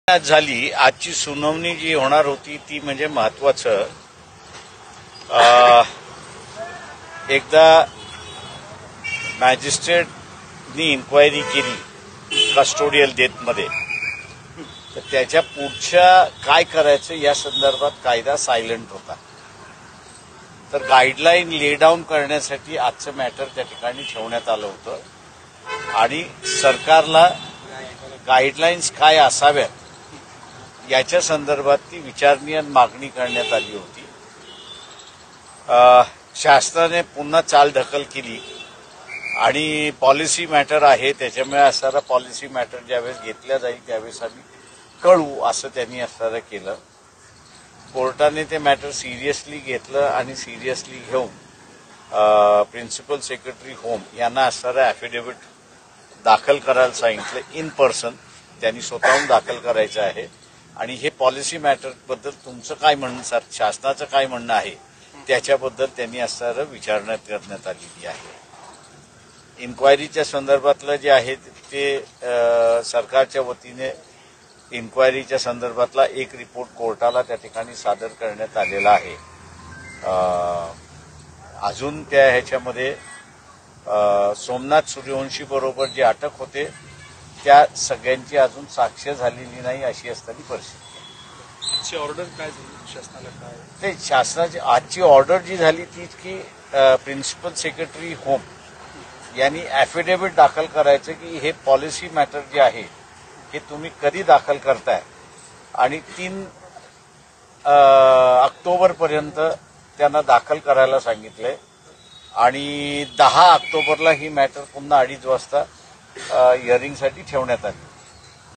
झाली आजची सुनावणी जी होणार होती ती म्हणजे महत्वाचं एकदा मॅजिस्ट्रेटनी इन्क्वायरी केली कस्टोडियल डेथमध्ये तर त्याच्या पुढच्या काय करायचं या संदर्भात कायदा सायलेंट होता. तर गाईडलाईन ले डाऊन करण्यासाठी आजचं मॅटर त्या ठिकाणी ठेवण्यात आलं होतं आणि सरकारला गाईडलाईन्स काय असाव्यात याच्या संदर्भात ती विचारणीय मागणी करण्यात आली होती. शासनाने पुन्हा चालढकल केली आणि पॉलिसी मॅटर आहे त्याच्यामुळे असणारा पॉलिसी मॅटर ज्यावेळेस घेतल्या जाईल त्यावेळेस आम्ही कळू असं त्यांनी असणारं केलं. कोर्टाने ते मॅटर सिरियसली घेतलं आणि सिरियसली घेऊन प्रिन्सिपल सेक्रेटरी होम यांना असणारं ॲफिडेव्हिट दाखल करायला सांगितलं. इन पर्सन त्यांनी स्वतःहून दाखल करायचं आहे आणि हे पॉलिसी मॅटरबद्दल तुमचं काय म्हणणं शासनाचं काय म्हणणं आहे त्याच्याबद्दल त्यांनी असणारं विचारणा करण्यात आलेली आहे. इन्क्वायरीच्या संदर्भातलं जे आहे ते सरकारच्या वतीने इन्क्वायरीच्या संदर्भातला एक रिपोर्ट कोर्टाला त्या ठिकाणी सादर करण्यात आलेला आहे. अजून त्या ह्याच्यामध्ये सोमनाथ सूर्यवंशी बरोबर जे अटक होते त्या सगळ्यांची अजून साक्ष झालेली नाही अशी असणारी परिस्थिती. आजची ऑर्डर काय झाली शासनाला काय ते शासनाची आजची ऑर्डर जी झाली ती की प्रिन्सिपल सेक्रेटरी होम यांनी ॲफिडेव्हिट दाखल करायचं की हे पॉलिसी मॅटर जे आहे हे तुम्ही कधी दाखल करताय आणि 3 ऑक्टोबरपर्यंत त्यांना दाखल करायला सांगितलंय आणि 10 ऑक्टोबरला ही मॅटर पुन्हा 2:30 वाजता हिअरिंगसाठी ठेवण्यात आली.